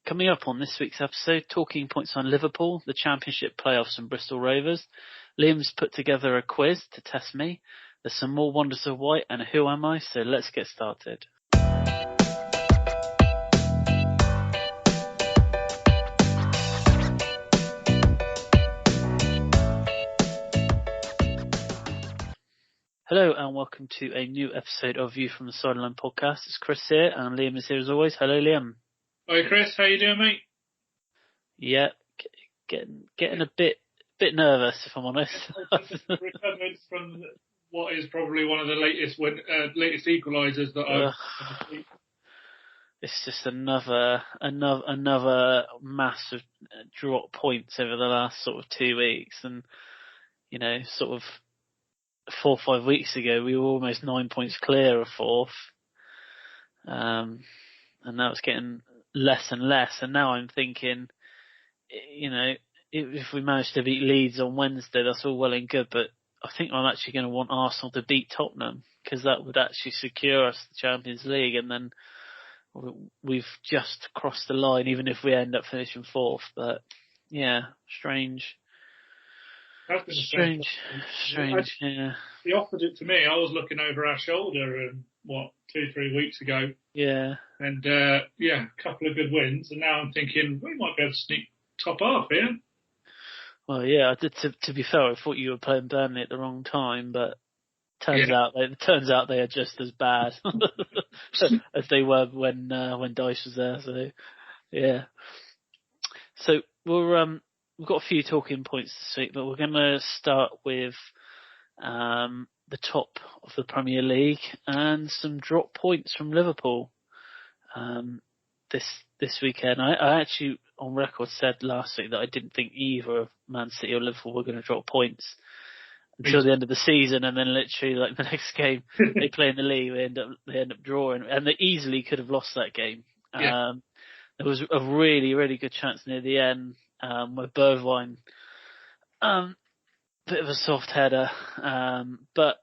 Coming up on this week's episode, talking points on Liverpool, the Championship playoffs and Bristol Rovers. Liam's put together a quiz to test me. There's some more Wonders of White and Who Am I? So let's get started. Hello and welcome to a new episode of View from the Sideline podcast. It's Chris here and Liam is here as always. Hello Liam. Hi Chris, how you doing mate? Yeah, getting a bit nervous if I'm honest. Recovered from what is probably one of the latest equalisers that I've seen. It's just another massive drop points over the last sort of 2 weeks, and sort of 4 or 5 weeks ago we were almost 9 points clear of fourth, and now it's getting less and less. And now I'm thinking, if we manage to beat Leeds on Wednesday, that's all well and good, but I think I'm actually going to want Arsenal to beat Tottenham, because that would actually secure us the Champions League, and then we've just crossed the line, even if we end up finishing fourth. But yeah, strange. Yeah. He offered it to me. I was looking over our shoulder, 2-3 weeks ago. Yeah. And a couple of good wins, and now I'm thinking we might be able to sneak top half here. Well, yeah, I did. To be fair, I thought you were playing Burnley at the wrong time, but turns out they are just as bad as they were when Dice was there. So yeah. So we've got a few talking points this week, but we're going to start with the top of the Premier League and some drop points from Liverpool this weekend. I actually, on record, said last week that I didn't think either of Man City or Liverpool were going to drop points until the end of the season, and then literally like the next game they play in the league, they end up drawing, and they easily could have lost that game. Yeah. There was a really, really good chance near the end where Bergwijn, bit of a soft header, but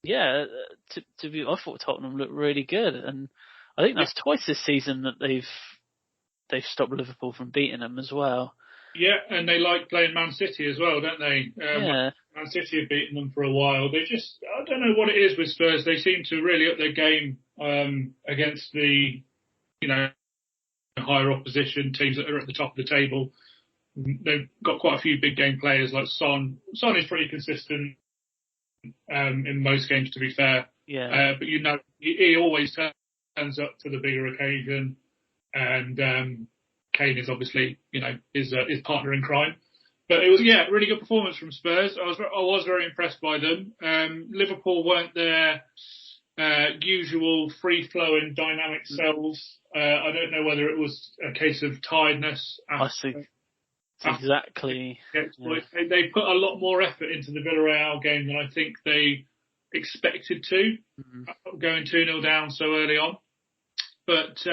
yeah, I thought Tottenham looked really good, and I think that's twice this season that they've stopped Liverpool from beating them as well. Yeah, and they like playing Man City as well, don't they? Yeah. Man City have beaten them for a while. I don't know what it is with Spurs. They seem to really up their game against the, higher opposition teams that are at the top of the table. They've got quite a few big game players like Son. Son is pretty consistent in most games, to be fair. Yeah. But he always turns up to the bigger occasion, and Kane is obviously his partner in crime. But it was a really good performance from Spurs. I was very impressed by them. Liverpool weren't their usual free-flowing dynamic selves. I don't know whether it was a case of tiredness. I think exactly. Yeah. They put a lot more effort into the Villarreal game than I think they expected to, going 2-0 down so early on. But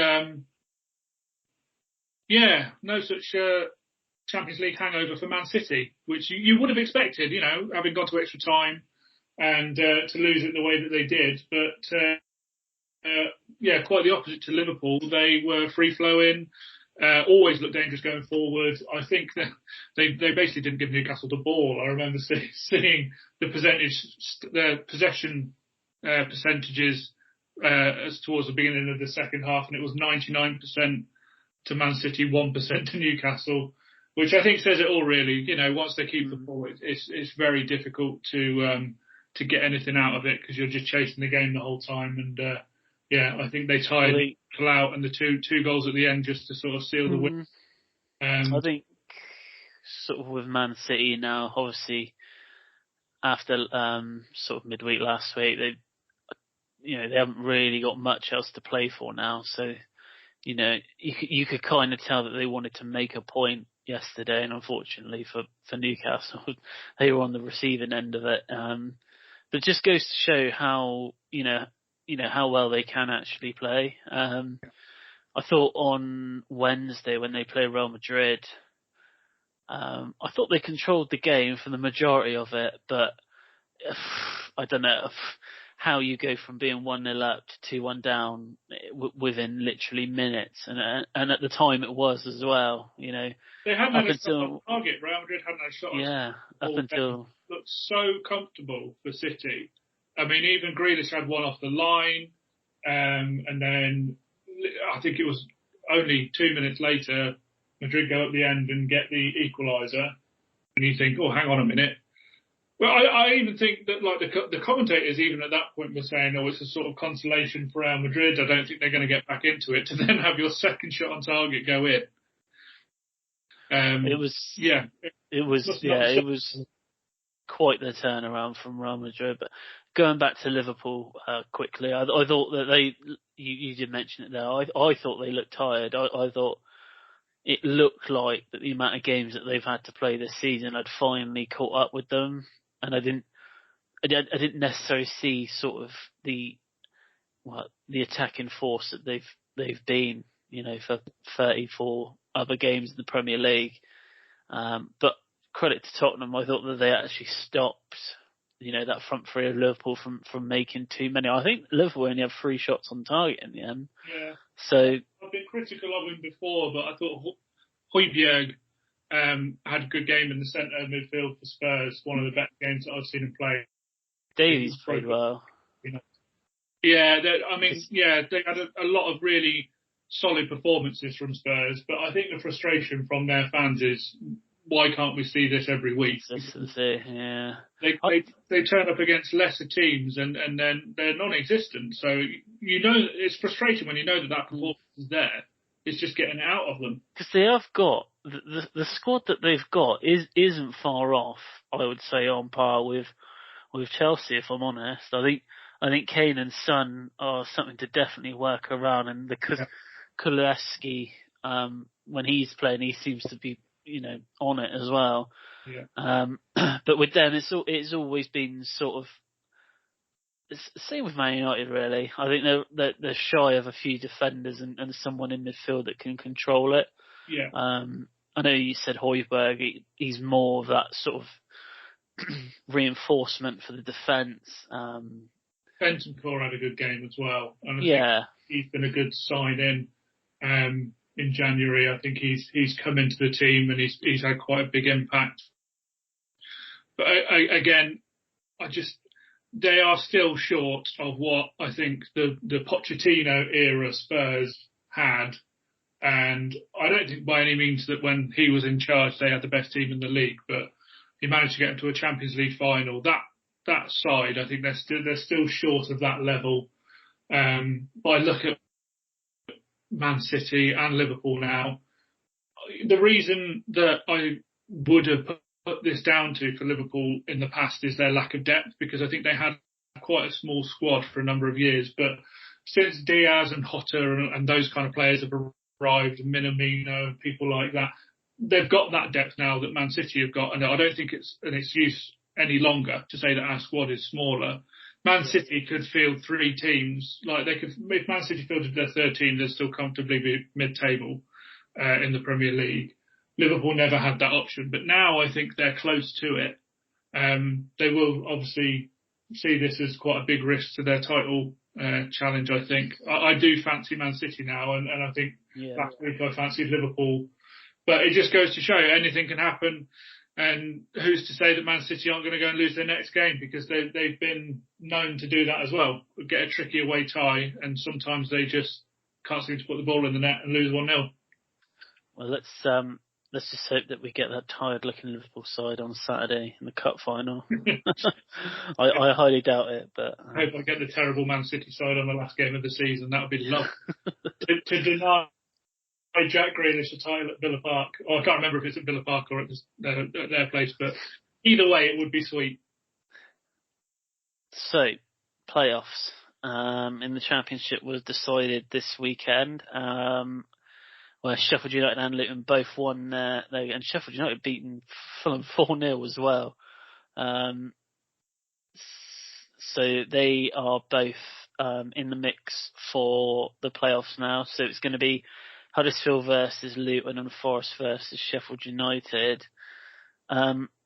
no such Champions League hangover for Man City, which you would have expected, having gone to extra time and to lose it the way that they did. But quite the opposite to Liverpool. They were free-flowing, always looked dangerous going forward. I think that they basically didn't give Newcastle the ball. I remember seeing the possession percentages as towards the beginning of the second half, and it was 99% to Man City, 1% to Newcastle, which I think says it all really. Once they keep the ball, it's very difficult to get anything out of it, because you're just chasing the game the whole time. And I think they tied out, and the two goals at the end just to sort of seal the win. I think sort of with Man City now, obviously after sort of midweek last week, they haven't really got much else to play for now. So you could kind of tell that they wanted to make a point yesterday, and unfortunately for Newcastle, they were on the receiving end of it. But it just goes to show how how well they can actually play. I thought on Wednesday when they played Real Madrid, I thought they controlled the game for the majority of it, but I don't know how you go from being 1-0 up to 2-1 down within literally minutes, and at the time it was as well. You know, they hadn't up had a shot on until target. Real Madrid hadn't had a shot on target. up until Looked so comfortable for City. I mean, even Grealish had one off the line, and then I think it was only 2 minutes later, Madrid go at the end and get the equaliser, and you think, oh, hang on a minute. Well, I even think that like the commentators even at that point were saying, oh, it's a sort of consolation for Real Madrid. I don't think they're going to get back into it to then have your second shot on target go in. It was quite the turnaround from Real Madrid. But going back to Liverpool quickly, I thought that you did mention it there. I thought they looked tired. I thought it looked like that the amount of games that they've had to play this season had finally caught up with them. And I didn't necessarily see sort of the attacking force that they've been, you know, for 34 other games in the Premier League. But credit to Tottenham, I thought that they actually stopped, you know, that front three of Liverpool from making too many. I think Liverpool only had 3 shots on target in the end. Yeah. So I've been critical of him before, but I thought Højbjerg had a good game in the centre midfield for Spurs. One of the best games that I've seen him play. Davies played well. You know. Yeah, they had a lot of really solid performances from Spurs, but I think the frustration from their fans is, why can't we see this every week? This is it, yeah. They turn up against lesser teams and then they're non-existent. So, you know, it's frustrating when you know that performance is there. It's just getting it out of them. Because they have got, the squad that they've got isn't far off, I would say, on par with Chelsea, if I'm honest. I think Kane and Son are something to definitely work around, and because Kuleski, when he's playing, he seems to be, you know, on it as well. Yeah. But with them, it's always been sort of, it's the same with Man United, really. I think they're shy of a few defenders and someone in midfield that can control it. Yeah. I know you said Højbjerg, he's more of that sort of reinforcement for the defence. Bentancur had a good game as well. And I think he's been a good sign in January. I think he's come into the team and he's had quite a big impact. But they are still short of what I think the Pochettino era Spurs had. And I don't think by any means that when he was in charge they had the best team in the league, but he managed to get into a Champions League final. That side, I think they're still short of that level. But I look at Man City and Liverpool now. The reason that I would have put this down to for Liverpool in the past is their lack of depth, because I think they had quite a small squad for a number of years. But since Diaz and Jota and those kind of players have arrived, Minamino and people like that, they've got that depth now that Man City have got. And I don't think it's an excuse any longer to say that our squad is smaller. Man City could field 3 teams. Like they could, if Man City fielded their third team, they'd still comfortably be mid-table in the Premier League. Liverpool never had that option, but now I think they're close to it. They will obviously see this as quite a big risk to their title challenge. I think I do fancy Man City now, and I think last week I fancied Liverpool. But it just goes to show anything can happen. And who's to say that Man City aren't going to go and lose their next game, because they've been known to do that as well. Get a tricky away tie, and sometimes they just can't seem to put the ball in the net and lose 1-0. Well, let's just hope that we get that tired-looking Liverpool side on Saturday in the cup final. I highly doubt it, but I hope I get the terrible Man City side on the last game of the season. That would be lovely. to deny Jack Grealish a title at Villa Park. Or I can't remember if it's at Villa Park or at their place, but either way, it would be sweet. So, playoffs in the Championship was decided this weekend, where Sheffield United and Luton both won and Sheffield United beaten Fulham 4-0 as well. So they are both in the mix for the playoffs now. So it's going to be Huddersfield versus Luton and Forest versus Sheffield United.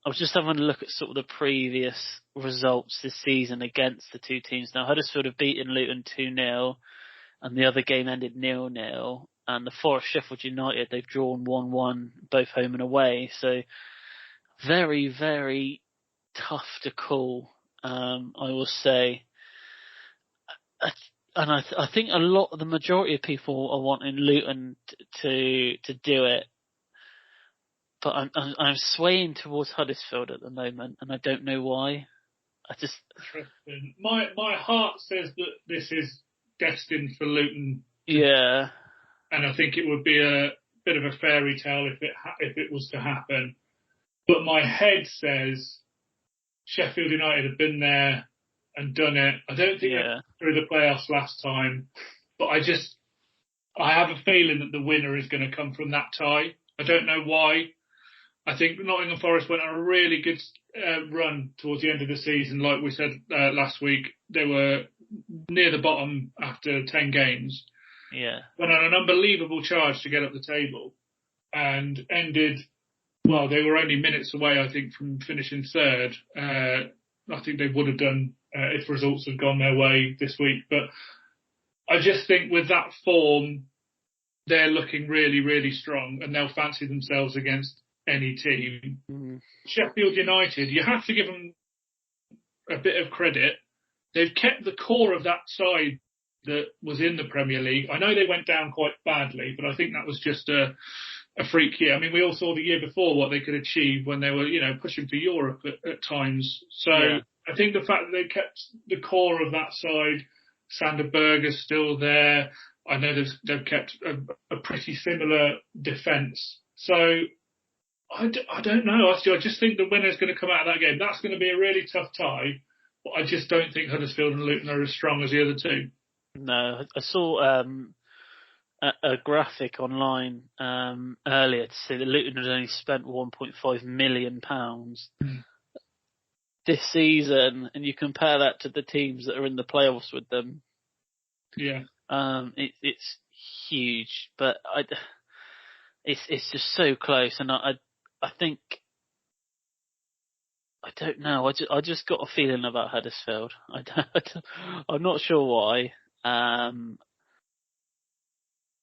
I was just having a look at sort of the previous results this season against the two teams. Now, Huddersfield have beaten Luton 2-0, and the other game ended 0-0. And the Forest Sheffield United, they've drawn 1-1, both home and away. So very, very tough to call, I will say. And I think the majority of people are wanting Luton to do it. But I'm swaying towards Huddersfield at the moment, and I don't know why. Interesting. My heart says that this is destined for Luton. Yeah. And I think it would be a bit of a fairy tale if it was to happen. But my head says Sheffield United have been there and done it. I don't think they went through the playoffs last time, but I have a feeling that the winner is going to come from that tie. I don't know why. I think Nottingham Forest went on a really good run towards the end of the season. Like we said last week, they were near the bottom after 10 games. Yeah. Went on an unbelievable charge to get up the table and ended, well, they were only minutes away, I think, from finishing third. I think they would have done if results had gone their way this week. But I just think with that form, they're looking really, really strong and they'll fancy themselves against any team. Mm-hmm. Sheffield United, you have to give them a bit of credit. They've kept the core of that side that was in the Premier League. I know they went down quite badly, but I think that was just a freak year. I mean, we all saw the year before what they could achieve when they were, pushing for Europe at times. So I think the fact that they kept the core of that side, Sander Berger's still there. I know they've kept a pretty similar defence. So I don't know. I just think the winner's going to come out of that game. That's going to be a really tough tie, but I just don't think Huddersfield and Luton are as strong as the other two. No, I saw a graphic online earlier to say that Luton had only spent £1.5 million this season, and you compare that to the teams that are in the playoffs with them. Yeah, it's huge, but it's just so close, and I think I don't know. I just got a feeling about Huddersfield. I'm not sure why.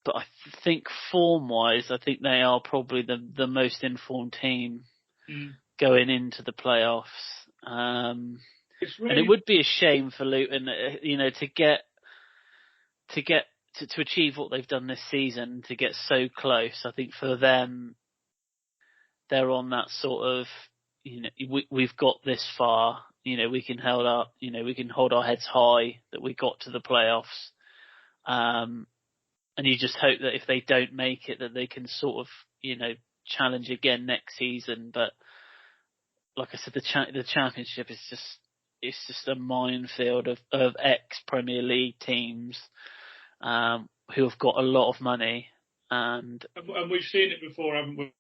But I think form-wise, I think they are probably the most informed team going into the playoffs. And it would be a shame for Luton, to achieve what they've done this season, to get so close. I think for them, they're on that sort of, we've got this far. We can hold our heads high that we got to the playoffs. And you just hope that if they don't make it, that they can sort of, challenge again next season. But like I said, the championship is just a minefield of ex-Premier League teams who have got a lot of money. And we've seen it before, haven't we?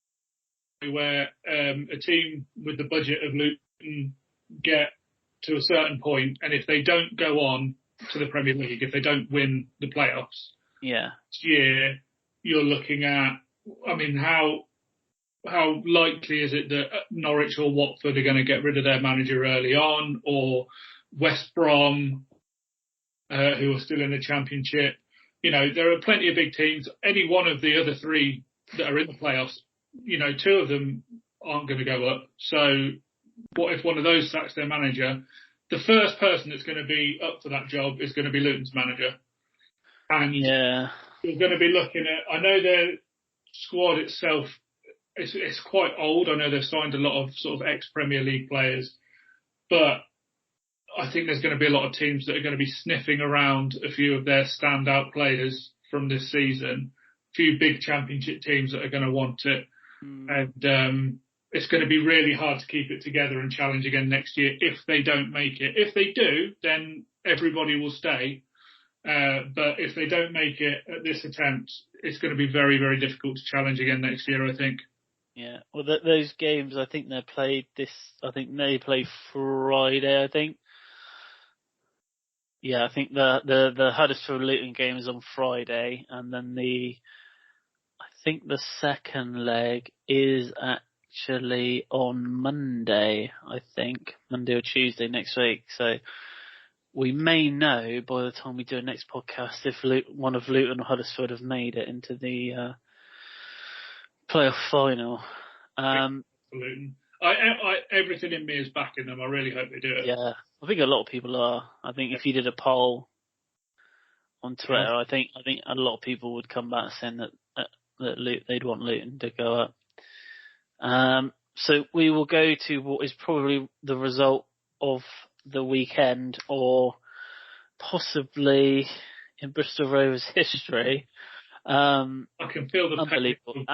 Where a team with the budget of Luton get to a certain point, and if they don't go on to the Premier League, if they don't win the playoffs, next year you're looking at, I mean, how likely is it that Norwich or Watford are going to get rid of their manager early on, or West Brom, who are still in the Championship? There are plenty of big teams. Any one of the other three that are in the playoffs, two of them aren't going to go up. So what if one of those sacks their manager? The first person that's going to be up for that job is going to be Luton's manager. And you're going to be looking at, I know their squad itself, it's quite old. I know they've signed a lot of sort of ex-Premier League players, but I think there's going to be a lot of teams that are going to be sniffing around a few of their standout players from this season, a few big Championship teams that are going to want it. And it's going to be really hard to keep it together and challenge again next year if they don't make it. If they do, then everybody will stay. But if they don't make it at this attempt, it's going to be very, very difficult to challenge again next year, I think. Yeah, well, those games, I think they play Friday, I think. Yeah, I think the Huddersfield Luton game is on Friday, and then I think the second leg is at actually on Monday, I think. Monday or Tuesday next week. So we may know by the time we do a next podcast if one of Luton or Huddersfield have made it into the playoff final. Luton. Everything in me is backing them. I really hope they do it. Yeah, I think a lot of people are. I think if you did a poll on Twitter, I think a lot of people would come back saying that they'd want Luton to go up. So we will go to what is probably the result of the weekend, or possibly in Bristol Rovers history. I can feel the unbelievable.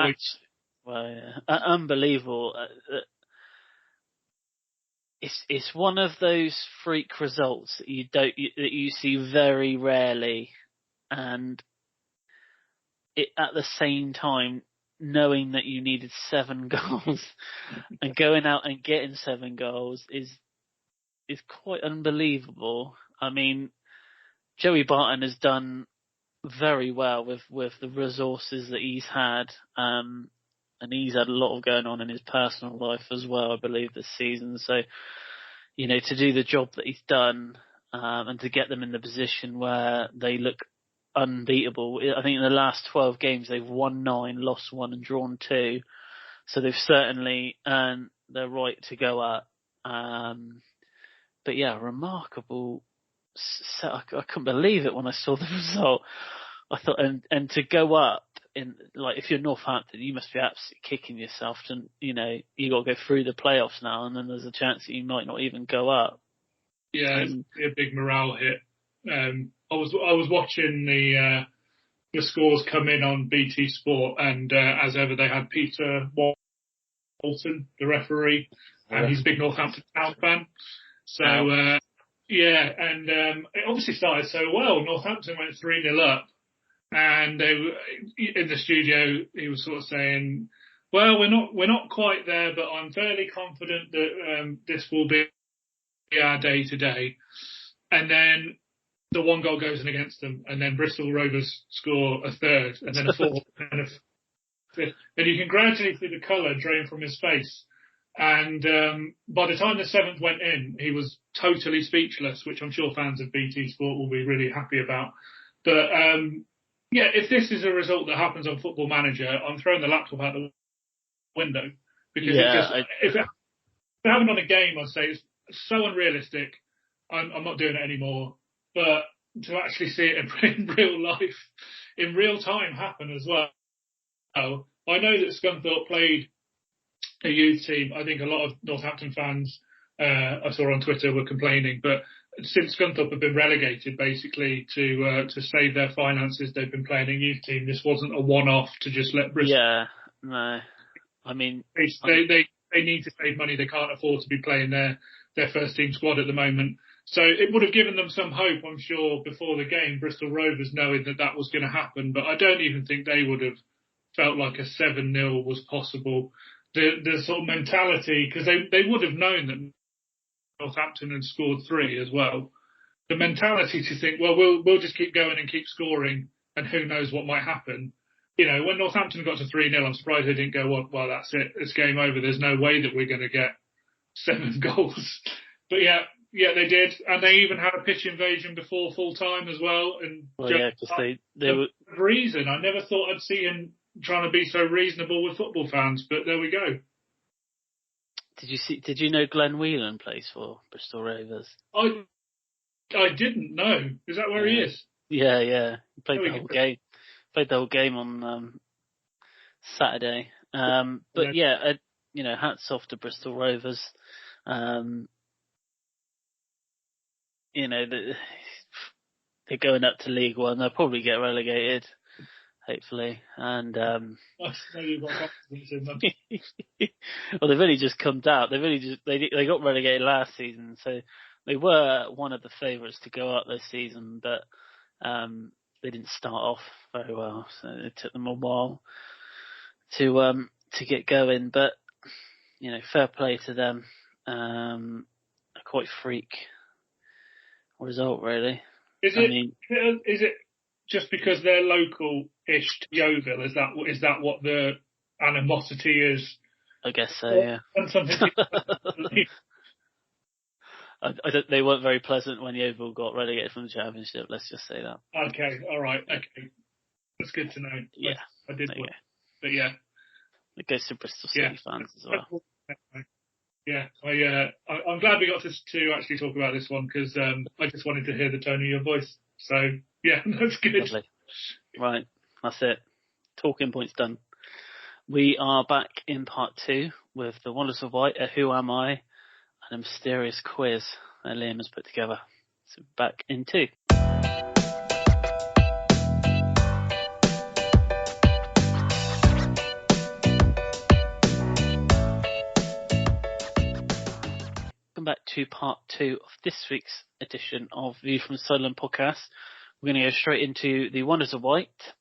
Unbelievable. It's one of those freak results that you see very rarely, and at the same time, knowing that you needed 7 goals and going out and getting 7 goals is quite unbelievable. I mean, Joey Barton has done very well with the resources that he's had, and he's had a lot of going on in his personal life as well, I believe, this season. So, to do the job that he's done, and to get them in the position where they look unbeatable. I think in the last 12 games they've won 9, lost 1 and drawn 2. So they've certainly earned their right to go up. But yeah, remarkable. I couldn't believe it when I saw the result. I thought, and to go up if you're Northampton, you must be absolutely kicking yourself. You got to go through the playoffs now, and then there's a chance that you might not even go up. Yeah, it's a big morale hit. I was watching the scores come in on BT Sport, and as ever they had Peter Walton, the referee, and he's a big Northampton Town fan. So it obviously started so well. Northampton went 3-0 up, and in the studio he was sort of saying, "Well, we're not quite there, but I'm fairly confident that this will be our day today." And then the 1 goal goes in against them, and then Bristol Rovers score a third, and then a fourth, and a fifth. And you can gradually see the colour drain from his face. And by the time the 7th went in, he was totally speechless, which I'm sure fans of BT Sport will be really happy about. But if this is a result that happens on Football Manager, I'm throwing the laptop out the window, because if it happened on a game, I'd say it's so unrealistic. I'm not doing it anymore. But to actually see it in real life, in real time, happen as well. I know that Scunthorpe played a youth team. I think a lot of Northampton fans I saw on Twitter were complaining, but since Scunthorpe have been relegated basically to save their finances, they've been playing a youth team. This wasn't a one-off to just let Bristol. Yeah, no. I mean, they need to save money. They can't afford to be playing their first team squad at the moment. So it would have given them some hope, I'm sure, before the game, Bristol Rovers, knowing that was going to happen. But I don't even think they would have felt like a 7-0 was possible. The sort of mentality, because they would have known that Northampton had scored 3 as well. The mentality to think, well, we'll just keep going and keep scoring, and who knows what might happen. When Northampton got to 3-0, I'm surprised they didn't go, well, that's it. It's game over. There's no way that we're going to get 7 goals. But yeah, they did, and they even had a pitch invasion before full time as well. And because they were reason. I never thought I'd see him trying to be so reasonable with football fans, but there we go. Did you know Glenn Whelan plays for Bristol Rovers? I didn't know. Is that where he is? Yeah. He played the whole game. Played the whole game on Saturday. But hats off to Bristol Rovers. They're going up to League One. They'll probably get relegated, hopefully. And I know you've got confidence in them. Well, they've only just come down. They got relegated last season, so they were one of the favourites to go up this season, but they didn't start off very well, so it took them a while to get going. But fair play to them. A quite freak result, really. Is it just because they're local-ish to Yeovil? Is that what the animosity is I guess so, yeah. And something. They weren't very pleasant when Yeovil got relegated from the Championship, let's just say that. Okay, all right, okay. That's good to know. Yeah. I did want, but yeah. It goes to Bristol City fans as well. Yeah, I'm glad we got to actually talk about this one because I just wanted to hear the tone of your voice. So yeah, that's good. Lovely. Right, that's it. Talking points done. We are back in part 2 with the Wonders of White, Who Am I, and a mysterious quiz that Liam has put together. So back in 2. Welcome back to part 2 of this week's edition of View from Sunderland podcast. We're going to go straight into the Wonders of White,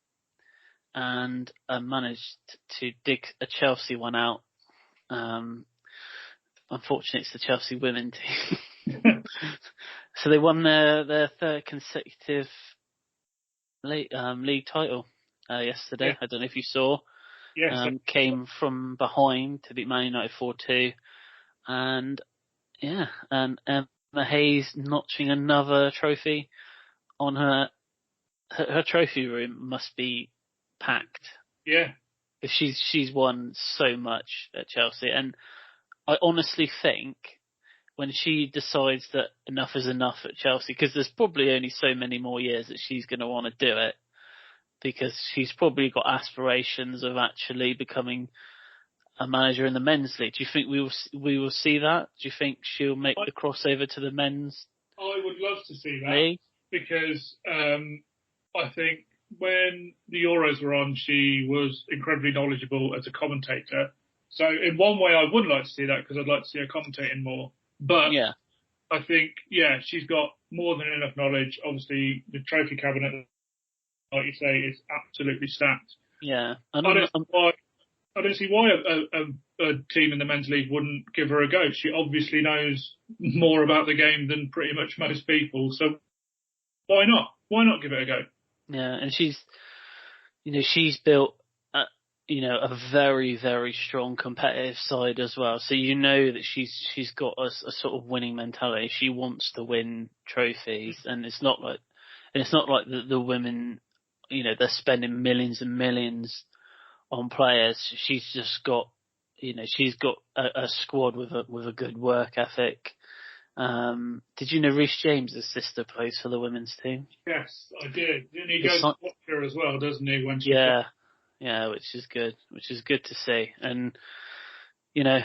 and I managed to dig a Chelsea one out. Unfortunately, it's the Chelsea women team. So they won their third consecutive league title yesterday. Yeah. I don't know if you saw. Yes. Came from behind to beat Man United 4-2. And yeah, and Emma Hayes notching another trophy on her trophy room must be packed. Yeah. She's won so much at Chelsea, and I honestly think when she decides that enough is enough at Chelsea, because there's probably only so many more years that she's going to want to do it, because she's probably got aspirations of actually becoming a manager in the men's league. Do you think we will see that? Do you think she'll make the crossover to the men's? I would love to see that league? Because I think when the Euros were on, she was incredibly knowledgeable as a commentator. So in one way, I would like to see that because I'd like to see her commentating more. But yeah. I think, she's got more than enough knowledge. Obviously, the trophy cabinet, like you say, is absolutely stacked. Yeah. I don't see why a team in the men's league wouldn't give her a go. She obviously knows more about the game than pretty much most people. So why not? Why not give it a go? Yeah, and she's built a very, very strong competitive side as well. So you know that she's got a sort of winning mentality. She wants to win trophies, and it's not like the women, they're spending millions and millions on players. She's just got, she's got a squad with a good work ethic. Did you know Reece James' sister plays for the women's team? Yes, I did. Didn't he go to watch her as well, doesn't he? When she Yeah, which is good to see. And, I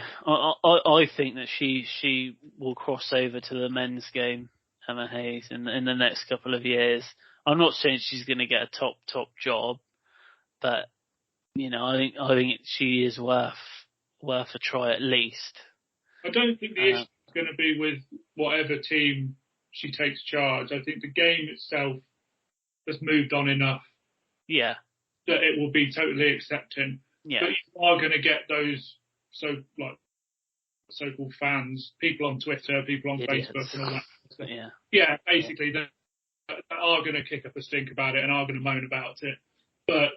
think that she will cross over to the men's game, Emma Hayes, in the next couple of years. I'm not saying she's going to get a top job, but, I think she is worth a try at least. I don't think the issue is going to be with whatever team she takes charge. I think the game itself has moved on enough. Yeah. That it will be totally accepting. Yeah. But you are going to get those so-called fans, people on Twitter, people on Facebook and all that stuff. Yeah. Yeah, basically that are going to kick up a stink about it and are going to moan about it. But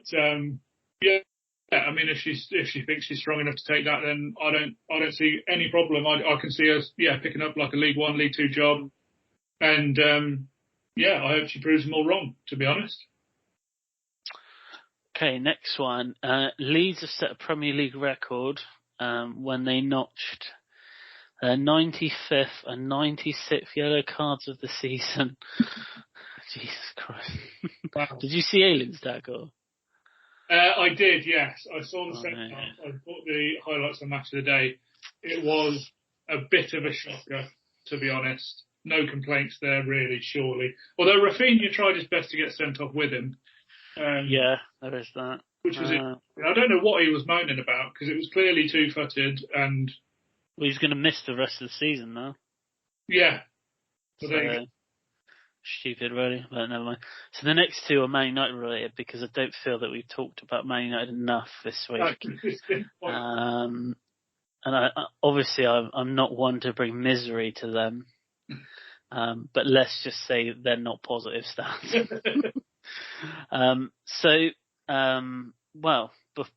I mean, if she thinks she's strong enough to take that, then I don't see any problem. I can see her picking up like a League 1, League 2 job, and I hope she proves them all wrong, to be honest. Okay, next one. Leeds have set a Premier League record when they notched their 95th and 96th yellow cards of the season. Jesus Christ! Wow. Did you see Aylin's tackle? I did, yes. I saw the second half. I thought the highlights of the match of the day. It was a bit of a shocker, to be honest. No complaints there, really, surely. Although Rafinha tried his best to get sent off with him. There is that. Which was I don't know what he was moaning about, because it was clearly two-footed and... Well, he's going to miss the rest of the season now. Yeah. So stupid, really, but never mind. So the next two are Man United related, because I don't feel that we've talked about Man United enough this week. And obviously I'm not one to bring misery to them, but let's just say they're not positive stats.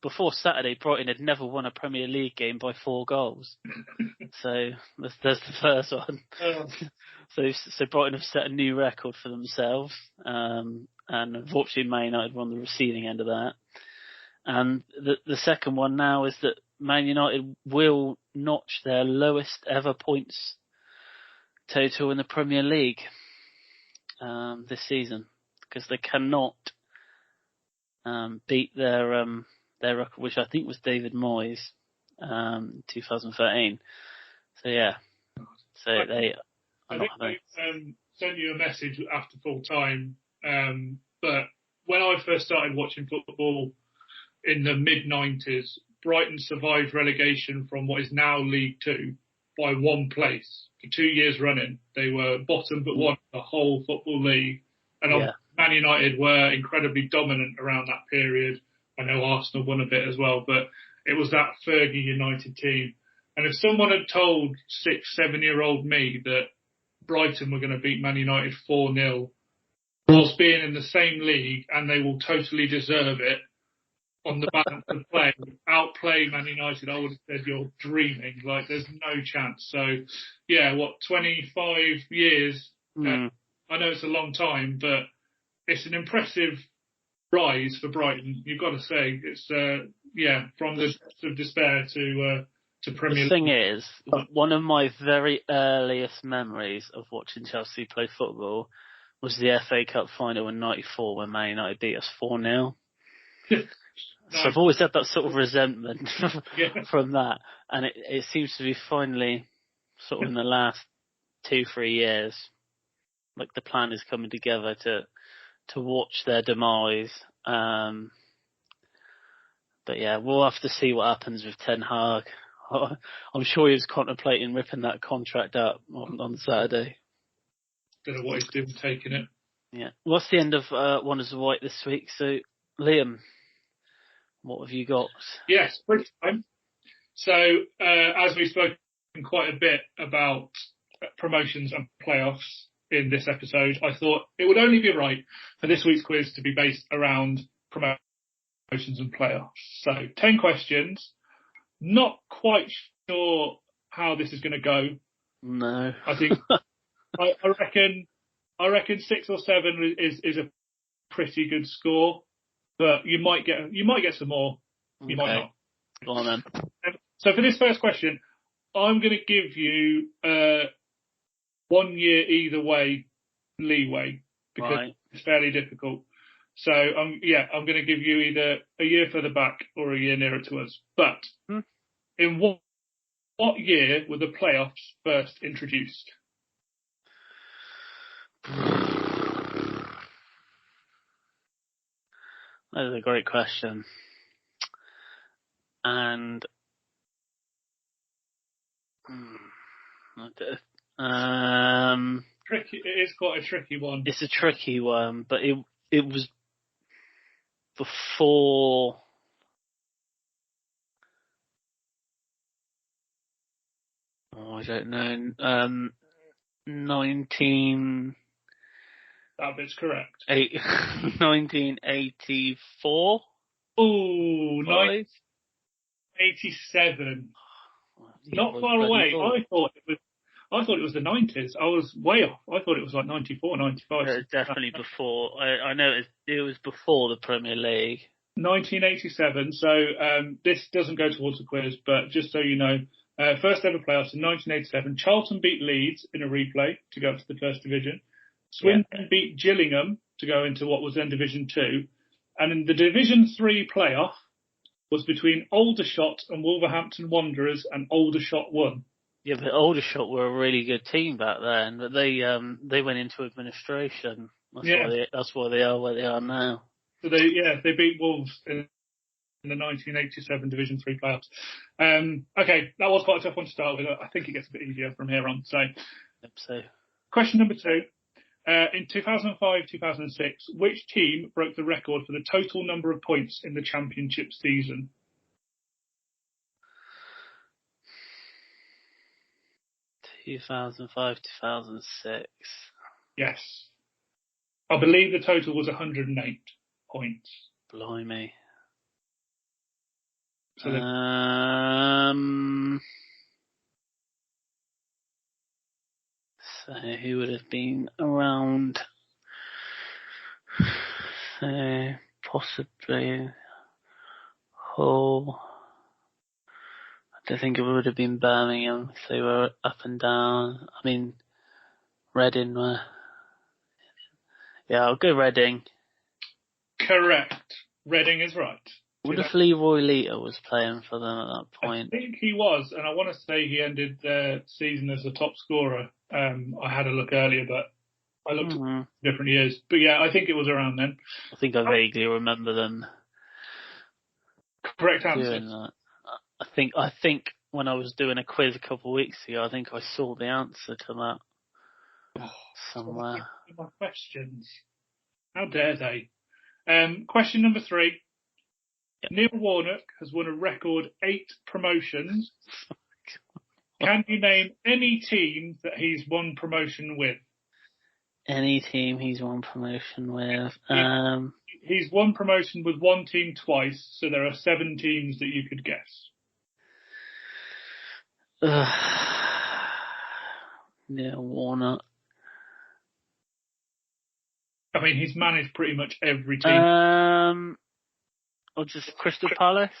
before Saturday, Brighton had never won a Premier League game by 4 goals. So there's the first one. Oh. So Brighton have set a new record for themselves, and unfortunately Man United were on the receiving end of that. And the second one now is that Man United will notch their lowest ever points total in the Premier League this season, because they cannot beat their record, which I think was David Moyes, 2013. So yeah, so they. I think they sent you a message after full time, but when I first started watching football in the mid-90s, Brighton survived relegation from what is now League Two by 1 place. For 2 years running, they were bottom but won the whole football league. And Man United were incredibly dominant around that period. I know Arsenal won a bit as well, but it was that Fergie United team. And if someone had told 6-7-year-old me that Brighton were going to beat Man United 4-0 whilst being in the same league, and they will totally deserve it on the balance of play, outplay Man United, I would have said you're dreaming. Like, there's no chance. So, 25 years. I know it's a long time, but it's an impressive rise for Brighton. You've got to say it's from the depths of despair to Premier League. The thing is, one of my very earliest memories of watching Chelsea play football was the FA Cup final in '94 when Man United beat us 4-0. So I've always had that sort of resentment from that, and it seems to be finally sort of in the last 2-3 years, like the plan is coming together to watch their demise. But yeah, we'll have to see what happens with Ten Hag. I'm sure he was contemplating ripping that contract up on Saturday. Don't know what he's doing taking it. Yeah. What's the end of Wonders of White this week? So, Liam, what have you got? Yes, bridge time. So, as we've spoken quite a bit about promotions and playoffs in this episode, I thought it would only be right for this week's quiz to be based around promotions and playoffs. So, 10 questions. Not quite sure how this is going to go. No. I think I reckon 6 or 7 is a pretty good score, but you might get some more. You might not. Go on then. So for this first question, I'm going to give you 1 year either way leeway because it's fairly difficult. So I'm going to give you either a year further back or a year nearer to us. But in what year were the playoffs first introduced? That is a great question. And tricky. It is quite a tricky one. It's a tricky one, but it was before. I don't know. 19. That bit's correct. 1984. Ooh, 1987. Not far away. I thought it was the 90s. I was way off. I thought it was like 94, 95. It was definitely before. I know it was before the Premier League. 1987. So this doesn't go towards the quiz, but just so you know, first ever playoffs in 1987. Charlton beat Leeds in a replay to go up to the First Division. Swindon beat Gillingham to go into what was then Division 2. And in the Division 3 playoff was between Aldershot and Wolverhampton Wanderers, and Aldershot won. Yeah, but Aldershot were a really good team back then, but they went into administration. That's why they are where they are now. So they beat Wolves in the 1987 Division 3 playoffs. Okay, that was quite a tough one to start with. I think it gets a bit easier from here on. So, question number 2. In 2005-2006, which team broke the record for the total number of points in the championship season? 2005-2006. Yes. I believe the total was 108 points. Blimey. So so who would have been around? So possibly Hull. I don't think it would have been Birmingham if they were up and down. I mean, Reading were. Yeah, I'll go Reading. correct. Reading is right. What if Leroy Lita was playing for them at that point? I think he was, and I want to say he ended the season as the top scorer. I had a look earlier, but I looked at different years. But yeah, I think it was around then. I think I vaguely remember them. Correct answer. Doing that. I think when I was doing a quiz a couple of weeks ago, I think I saw the answer to that somewhere. My questions. How dare they? Question number 3. Yep. Neil Warnock has won a record 8 promotions. Can you name any team that he's won promotion with? Any team he's won promotion with. He's won promotion with one team twice, so there are 7 teams that you could guess. Neil Warnock. I mean, he's managed pretty much every team. Or just Crystal Palace?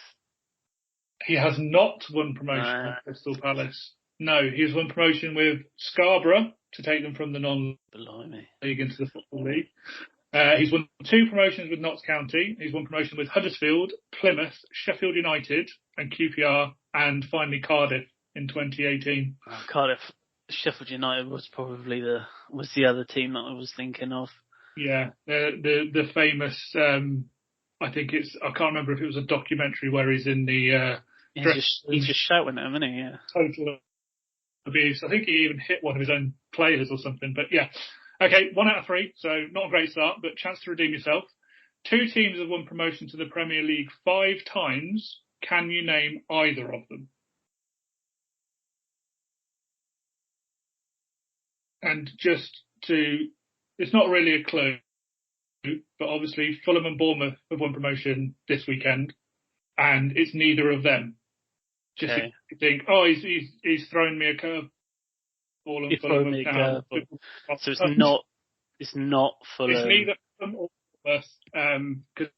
He has not won promotion with Crystal Palace. No, he's won promotion with Scarborough to take them from the non-league into the Football League. He's won 2 promotions with Notts County. He's won promotion with Huddersfield, Plymouth, Sheffield United and QPR, and finally Cardiff in 2018. Cardiff, Sheffield United was probably the other team that I was thinking of. Yeah, the famous. I think I can't remember if it was a documentary where he's in the. He's just shouting at him, isn't he? Yeah. Total abuse. I think he even hit one of his own players or something. But yeah, okay, 1 out of 3. So not a great start, but chance to redeem yourself. 2 teams have won promotion to the Premier League 5 times. Can you name either of them? And it's not really a clue, but obviously Fulham and Bournemouth have won promotion this weekend, and it's neither of them. Just think, he's thrown me a curveball. He's thrown me a curveball. So it's not Fulham. It's neither Fulham or Bournemouth, because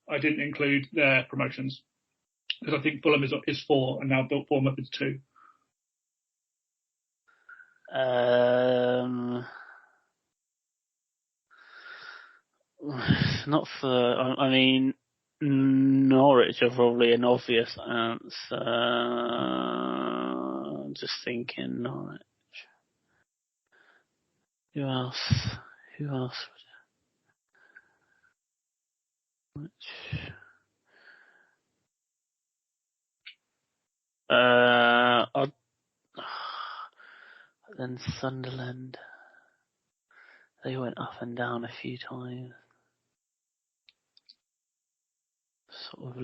I didn't include their promotions because I think Fulham is 4 and now Bournemouth is 2. Not for. I mean, Norwich are probably an obvious answer. I'm just thinking Norwich. Who else? Then Sunderland. They went up and down a few times. Sort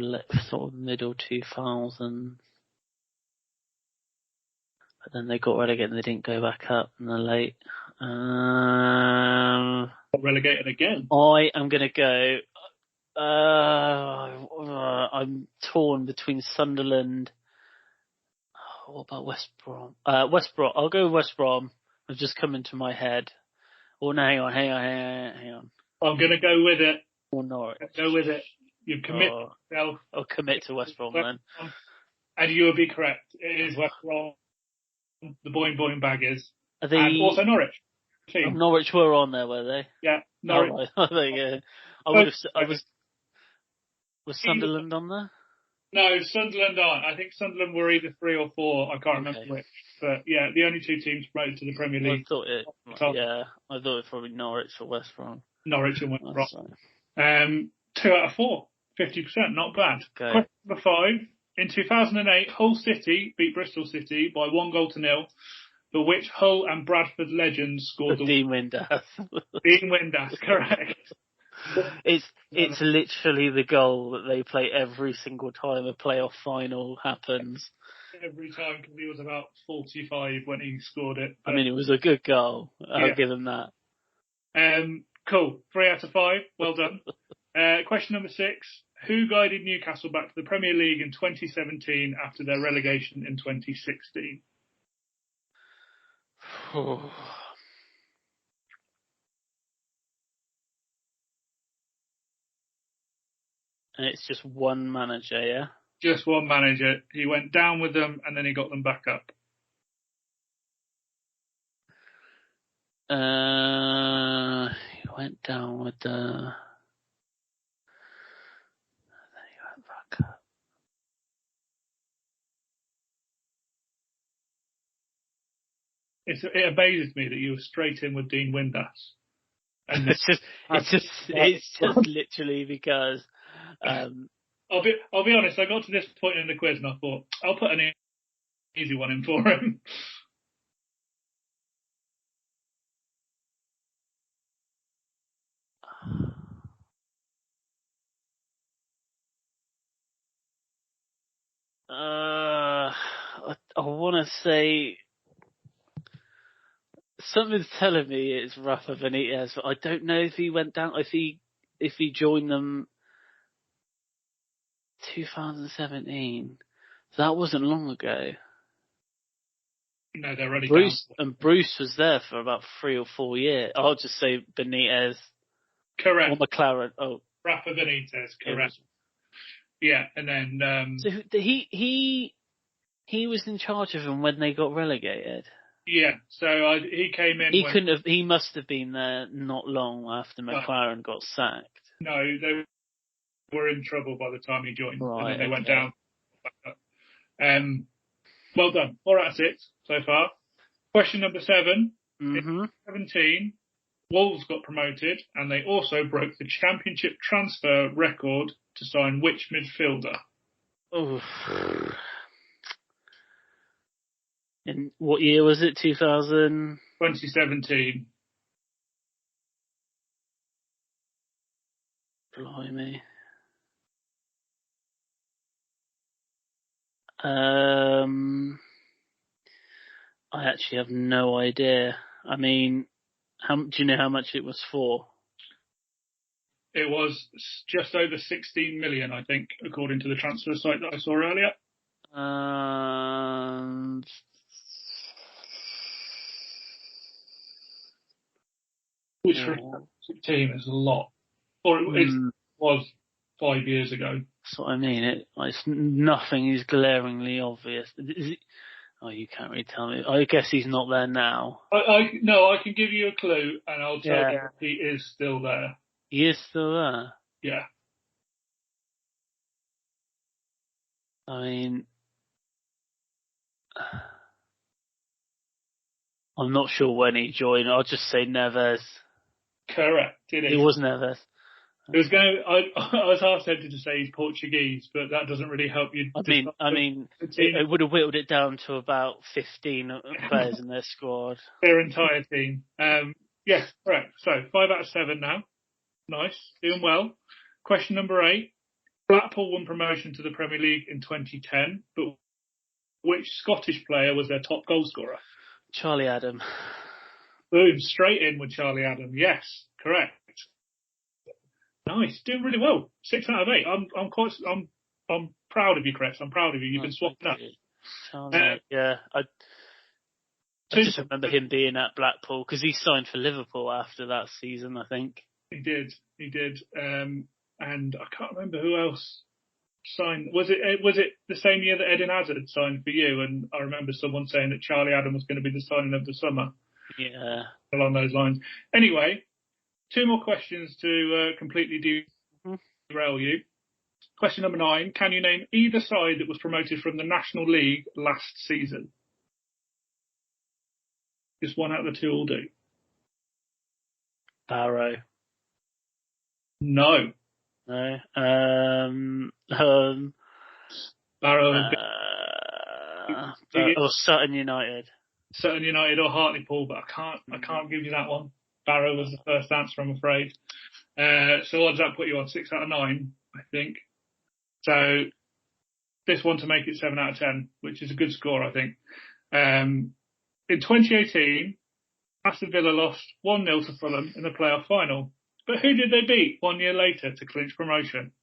of middle 2000s. But then they got relegated and they didn't go back up in the late. Relegated again? I am going to go. I'm torn between Sunderland. What about West Brom? West Brom. I'll go West Brom. It's just come into my head. Oh, no, hang on. I'm going to go with it. Or Norwich. Go with it. You commit yourself. I'll commit to West Brom then. And you will be correct. It is West Brom. The Boing Boing Baggers. And also Norwich. Norwich were on there, were they? Yeah, Norwich. Oh, there you go. Was Sunderland on there? No, Sunderland aren't. I think Sunderland were either 3 or 4. I can't remember which. But yeah, the only 2 teams promoted to the Premier League. I thought it was probably Norwich or West Brom. Norwich and West Brom. 2 out of 4. 50%, not bad. Okay. Question number 5. In 2008, Hull City beat Bristol City by 1-0. But which Hull and Bradford legends scored the Dean Windass. Dean Windass, correct. It's literally the goal that they play every single time a playoff final happens. Every time, because he was about 45 when he scored it. I mean, it was a good goal. I'll give him that. Cool. 3 out of 5. Well done. Question number 6. Who guided Newcastle back to the Premier League in 2017 after their relegation in 2016? And it's just one manager, yeah? Just one manager. He went down with them and then he got them back up. He went down with the... Then he went back up. It amazes me that you were straight in with Dean Windass. And It's just literally because... I'll be honest, I got to this point in the quiz and I thought, I'll put an easy one in for him. I want to say something's telling me it's Rafa Benitez, but I don't know if he went down. If he joined them 2017, that wasn't long ago. No, they're already Bruce was there for about 3 or 4 years. I'll just say Benitez. Correct. Or McLaren. Oh, Rafa Benitez. Correct. Yeah, and then so he was in charge of them when they got relegated. Yeah, so he came in. He must have been there not long after McLaren got sacked. No, they were in trouble by the time he joined, right, and then they went down. Well done. All right, that's it so far. Question number 7. In 2017, Wolves got promoted, and they also broke the Championship transfer record to sign which midfielder? Oh. In what year was it? 2017. Blimey. I actually have no idea. I mean, do you know how much it was for? It was just over 16 million, I think, according to the transfer site that I saw earlier. Which for a team is a lot. Or it was 5 years ago. That's what I mean. Nothing is glaringly obvious. Oh, you can't really tell me. I guess he's not there now. No, I can give you a clue, and I'll tell you he is still there. He is still there? Yeah. I mean, I'm not sure when he joined. I'll just say Neves. Correct. It was Neves. It was I was half tempted to say he's Portuguese, but that doesn't really help you. I mean, it would have whittled it down to about 15 players in their squad. Their entire team. Yes, correct. So 5 out of 7 now. Nice, doing well. Question number 8. Blackpool won promotion to the Premier League in 2010, but which Scottish player was their top goal scorer? Charlie Adam. Boom, straight in with Charlie Adam. Yes, correct. Nice, doing really well. 6 out of 8. I'm proud of you, Chris. I'm proud of you. You've been swapping up. Yeah, I just remember him being at Blackpool because he signed for Liverpool after that season, I think. He did. And I can't remember who else signed. Was it the same year that Eden Hazard signed for you? And I remember someone saying that Charlie Adam was going to be the signing of the summer. Yeah. Along those lines. Anyway, 2 more questions to completely derail you. Question number 9. Can you name either side that was promoted from the National League last season? Just one out of the 2 will do. Barrow. No. Barrow. Or Sutton United. Sutton United or Hartlepool, but I can't give you that one. Barrow was the first answer, I'm afraid. So what does that put you on? 6 out of 9, I think. So this one to make it 7 out of 10, which is a good score, I think. In 2018, Aston Villa lost 1-0 to Fulham in the playoff final. But who did they beat 1 year later to clinch promotion?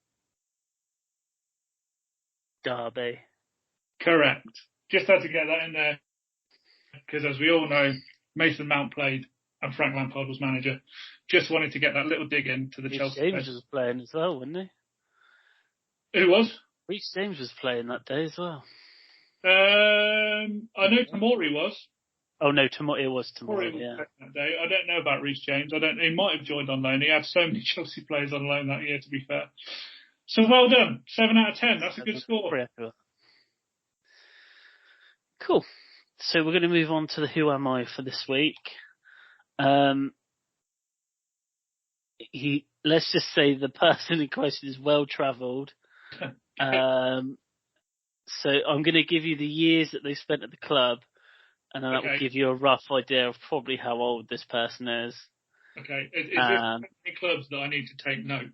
Derby. Correct. Just had to get that in there because, as we all know, Mason Mount played and Frank Lampard was manager. Just wanted to get that little dig in to the Chelsea. James was playing as well, wasn't he? Who was? Reece James was playing that day as well. I know Tamori was. Oh no, it was Tamori. Was yeah. That day. I don't know about Reece James. I don't know. He might have joined on loan. He had so many Chelsea players on loan that year, to be fair. So well done. 7 out of 10. That's a good score. Cool. So we're going to move on to the Who Am I for this week. Let's just say the person in question is well travelled. So I'm going to give you the years that they spent at the club, and then that will give you a rough idea of probably how old this person is. Okay. Is there any clubs that I need to take note?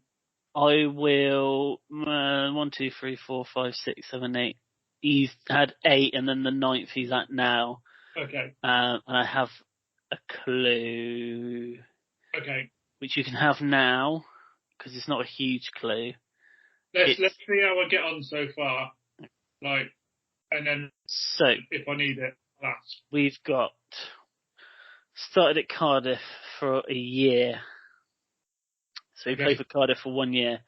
I will. 1, 2, 3, 4, 5, 6, 7, 8. He's had 8, and then the 9th he's at now. Okay. And I have a clue. Okay. Which you can have now, because it's not a huge clue. Let's see how I get on so far. And then if I need it, that's. We've got started at Cardiff for a year. So he played for Cardiff for 1 year.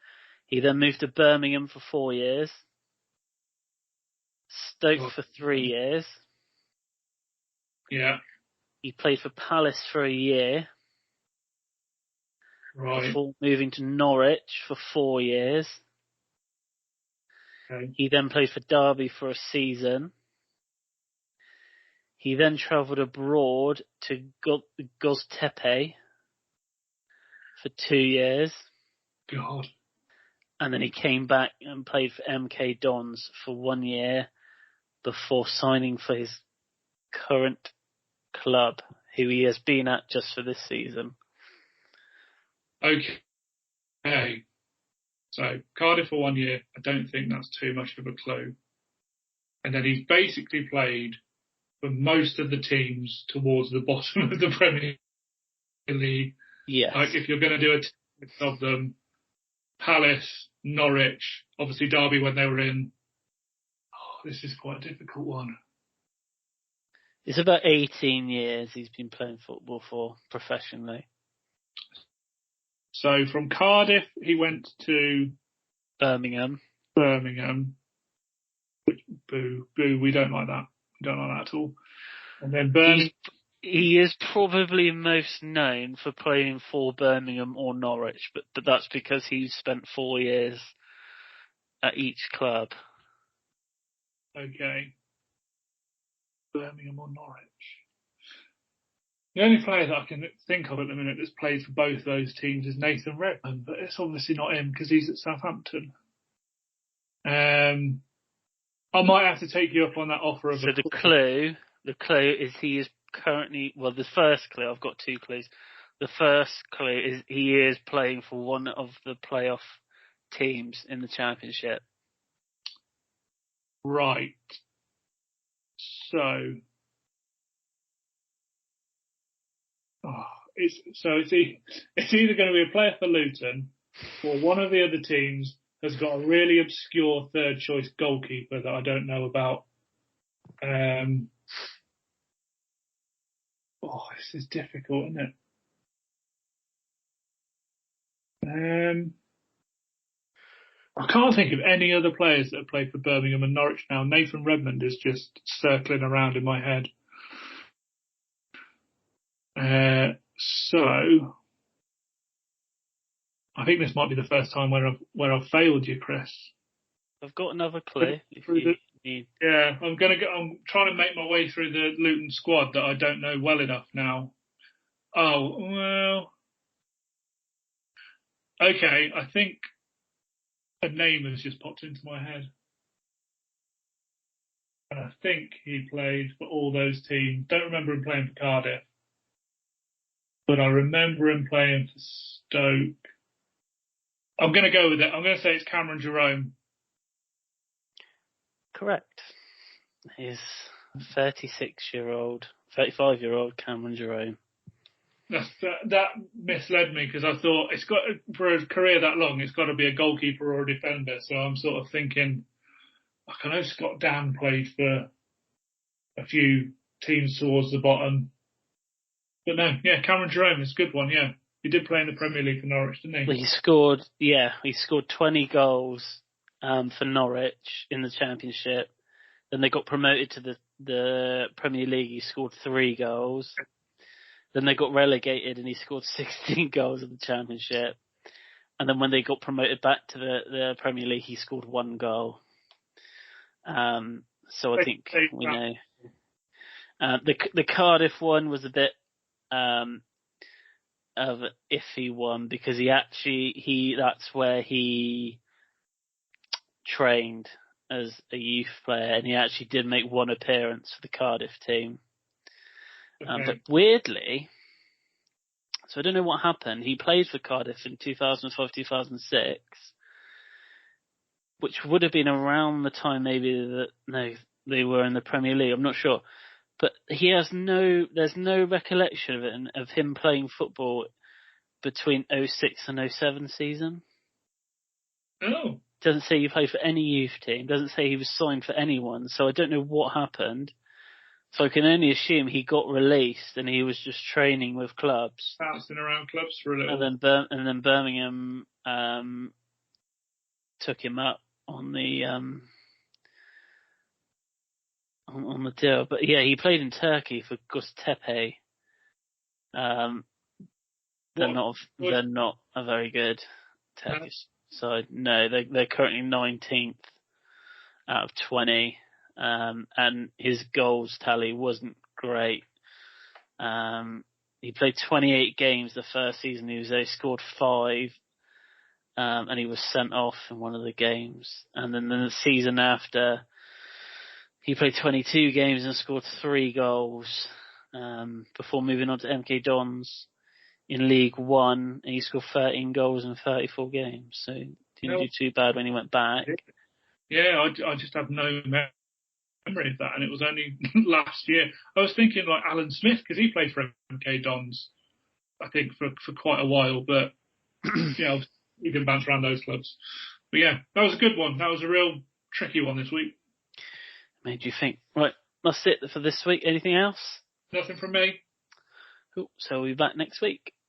He then moved to Birmingham for 4 years. Stoke for 3 years. Yeah. He played for Palace for a year. Right. Before moving to Norwich for 4 years. Okay. He then played for Derby for a season. He then travelled abroad to Göztepe for 2 years. God. And then he came back and played for MK Dons for 1 year before signing for his current club, who he has been at just for this season. Okay. So Cardiff for 1 year, I don't think that's too much of a clue. And then he's basically played for most of the teams towards the bottom of the Premier League. Yes. Like if you're going to do a team of them, Palace, Norwich, obviously Derby when they were in. Oh, this is quite a difficult one. It's about 18 years he's been playing football for professionally. So from Cardiff, he went to Birmingham. Which, boo, we don't like that. We don't like that at all. And then Birmingham. He is probably most known for playing for Birmingham or Norwich, but that's because he's spent 4 years at each club. Okay. Birmingham or Norwich. The only player that I can think of at the minute that's played for both those teams is Nathan Redmond, but it's obviously not him because he's at Southampton. I might have to take you up on that offer of. So the clue is he is currently, well, the first clue, I've got 2 clues. The first clue is he is playing for one of the playoff teams in the Championship. Right. So. It's either going to be a player for Luton or one of the other teams has got a really obscure third choice goalkeeper that I don't know about. This is difficult, isn't it? I can't think of any other players that have played for Birmingham and Norwich now. Nathan Redmond is just circling around in my head. So I think this might be the first time where I've failed you, Chris. I've got another clue. Yeah, I'm trying to make my way through the Luton squad that I don't know well enough now. Oh well. Okay, I think a name has just popped into my head. And I think he played for all those teams. Don't remember him playing for Cardiff. But I remember him playing for Stoke. I'm going to go with it. I'm going to say it's Cameron Jerome. Correct. He's 35-year-old Cameron Jerome. That misled me because I thought it's got, for a career that long, it's got to be a goalkeeper or a defender. So I'm sort of thinking I know Scott Dan played for a few teams towards the bottom. But no, yeah, Cameron Jerome is a good one, yeah. He did play in the Premier League for Norwich, didn't he? He scored 20 goals for Norwich in the Championship. Then they got promoted to the Premier League. He scored 3 goals. Then they got relegated and he scored 16 goals in the Championship. And then when they got promoted back to the Premier League, he scored 1 goal. So I think we know. The Cardiff one was a bit of an iffy one because that's where he trained as a youth player, and he actually did make 1 appearance for the Cardiff team. Okay. But weirdly, so I don't know what happened. He played for Cardiff in 2005-2006, which would have been around the time maybe they were in the Premier League. I'm not sure. But there's no recollection of it, of him playing football between 06 and 07 season. Oh. Doesn't say he played for any youth team. Doesn't say he was signed for anyone. So I don't know what happened. So I can only assume he got released and he was just training with clubs. Bouncing around clubs for a little. And then Birmingham took him up on the on the deal. But yeah, he played in Turkey for Göztepe. They're not a very good Turkish side. No, they're currently 19th out of 20. And his goals tally wasn't great. He played 28 games the first season. He scored 5, and he was sent off in one of the games. And then the season after, he played 22 games and scored 3 goals, before moving on to MK Dons in League One, and he scored 13 goals in 34 games. So didn't do too bad when he went back. Yeah, I just have no memory of that, and it was only last year. I was thinking like Alan Smith, because he played for MK Dons, I think, for quite a while, but yeah, you can bounce around those clubs. But yeah, that was a good one. That was a real tricky one this week. Made you think. Right, that's it for this week. Anything else? Nothing from me. Cool. So we'll be back next week.